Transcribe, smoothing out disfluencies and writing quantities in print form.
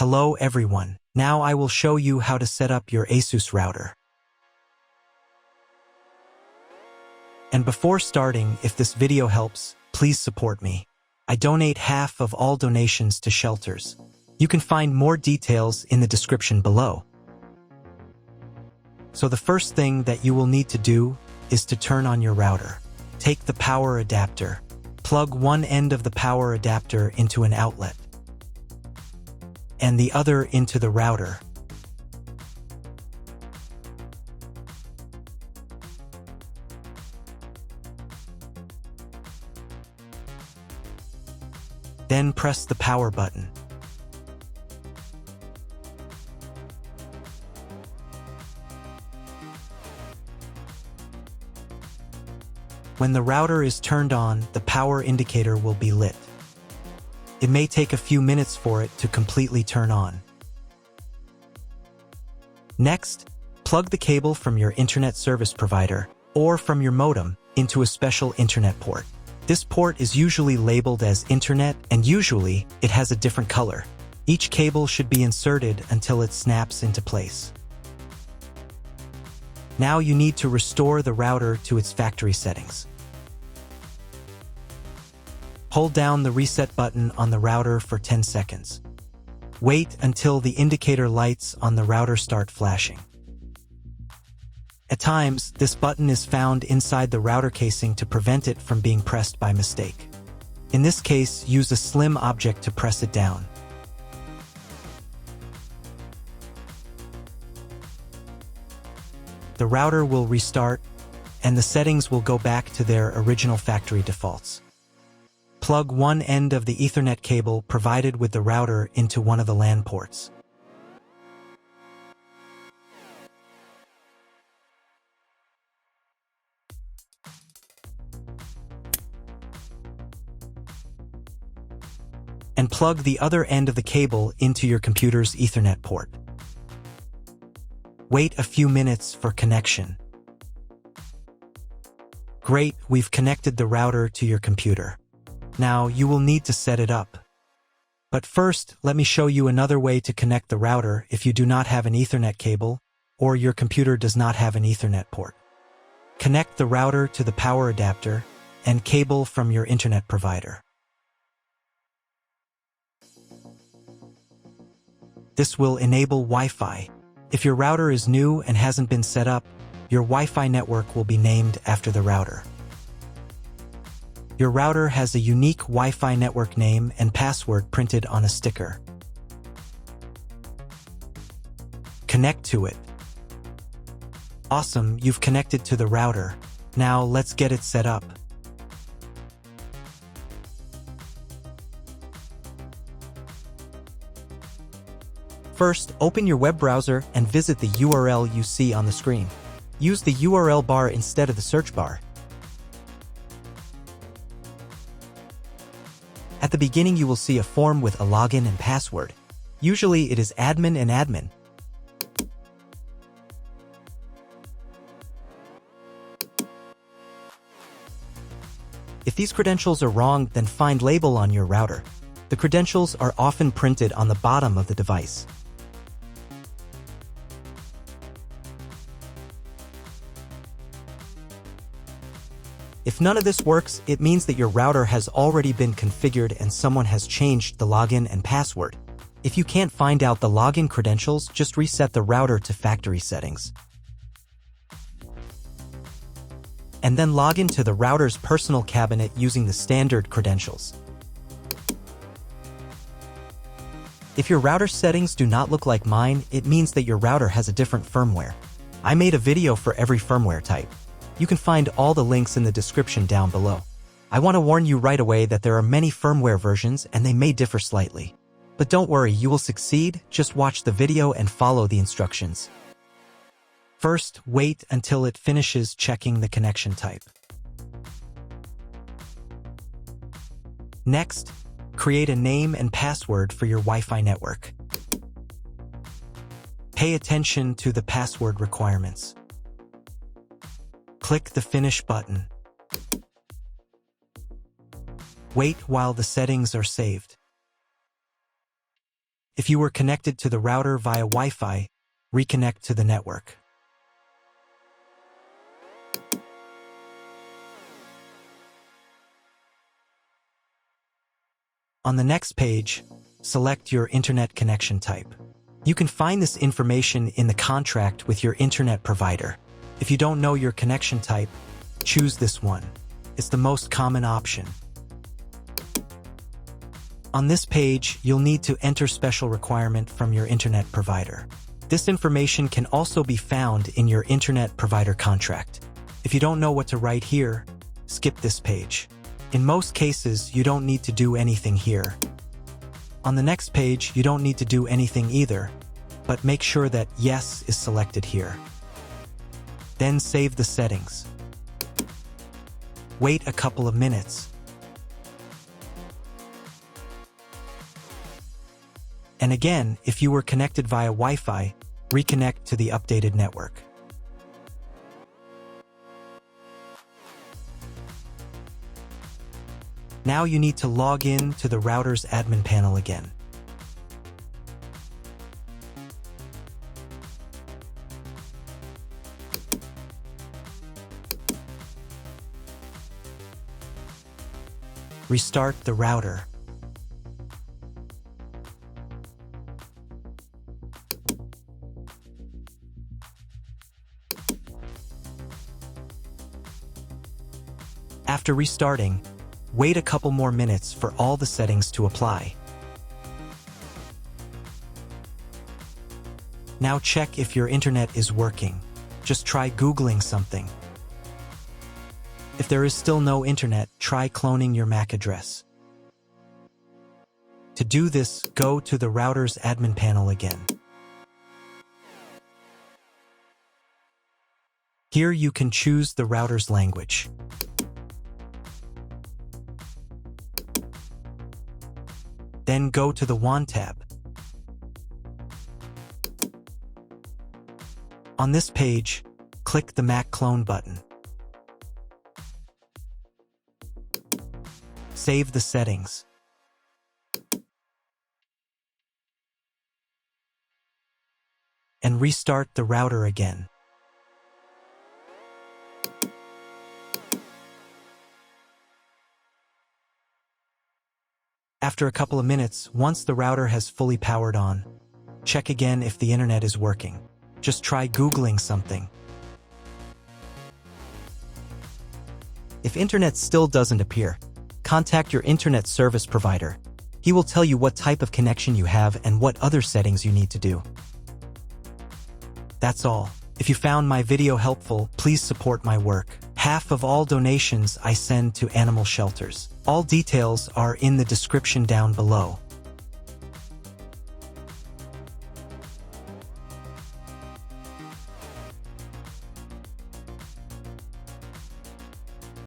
Hello everyone, now I will show you how to set up your ASUS router. And before starting, if this video helps, please support me. I donate half of all donations to shelters. You can find more details in the description below. So the first thing that you will need to do is to turn on your router. Take the power adapter. Plug one end of the power adapter into an outlet and the other into the router. Then press the power button. When the router is turned on, the power indicator will be lit. It may take a few minutes for it to completely turn on. Next, plug the cable from your internet service provider or from your modem into a special internet port. This port is usually labeled as Internet, and usually it has a different color. Each cable should be inserted until it snaps into place. Now you need to restore the router to its factory settings. Hold down the reset button on the router for 10 seconds. Wait until the indicator lights on the router start flashing. At times, this button is found inside the router casing to prevent it from being pressed by mistake. In this case, use a slim object to press it down. The router will restart, and the settings will go back to their original factory defaults. Plug one end of the Ethernet cable provided with the router into one of the LAN ports. And plug the other end of the cable into your computer's Ethernet port. Wait a few minutes for connection. Great, we've connected the router to your computer. Now you will need to set it up. But first, let me show you another way to connect the router if you do not have an Ethernet cable or your computer does not have an Ethernet port. Connect the router to the power adapter and cable from your internet provider. This will enable Wi-Fi. If your router is new and hasn't been set up, your Wi-Fi network will be named after the router. Your router has a unique Wi-Fi network name and password printed on a sticker. Connect to it. Awesome, you've connected to the router. Now let's get it set up. First, open your web browser and visit the URL you see on the screen. Use the URL bar instead of the search bar. At the beginning, you will see a form with a login and password. Usually, it is admin and admin. If these credentials are wrong, then find label on your router. The credentials are often printed on the bottom of the device. If none of this works, it means that your router has already been configured and someone has changed the login and password. If you can't find out the login credentials, just reset the router to factory settings. And then log into the router's personal cabinet using the standard credentials. If your router settings do not look like mine, it means that your router has a different firmware. I made a video for every firmware type. You can find all the links in the description down below. I want to warn you right away that there are many firmware versions and they may differ slightly. But don't worry, you will succeed, just watch the video and follow the instructions. First, wait until it finishes checking the connection type. Next, create a name and password for your Wi-Fi network. Pay attention to the password requirements. Click the Finish button. Wait while the settings are saved. If you were connected to the router via Wi-Fi, reconnect to the network. On the next page, select your internet connection type. You can find this information in the contract with your internet provider. If you don't know your connection type, choose this one. It's the most common option. On this page, you'll need to enter special requirement from your internet provider. This information can also be found in your internet provider contract. If you don't know what to write here, skip this page. In most cases, you don't need to do anything here. On the next page, you don't need to do anything either, but make sure that Yes is selected here. Then save the settings. Wait a couple of minutes. And again, if you were connected via Wi-Fi, reconnect to the updated network. Now you need to log in to the router's admin panel again. Restart the router. After restarting, wait a couple more minutes for all the settings to apply. Now check if your internet is working. Just try Googling something. If there is still no internet, try cloning your MAC address. To do this, go to the router's admin panel again. Here you can choose the router's language. Then go to the WAN tab. On this page, click the MAC clone button. Save the settings. And restart the router again. After a couple of minutes, once the router has fully powered on, check again if the internet is working. Just try Googling something. If internet still doesn't appear, contact your internet service provider. He will tell you what type of connection you have and what other settings you need to do. That's all. If you found my video helpful, please support my work. Half of all donations I send to animal shelters. All details are in the description down below.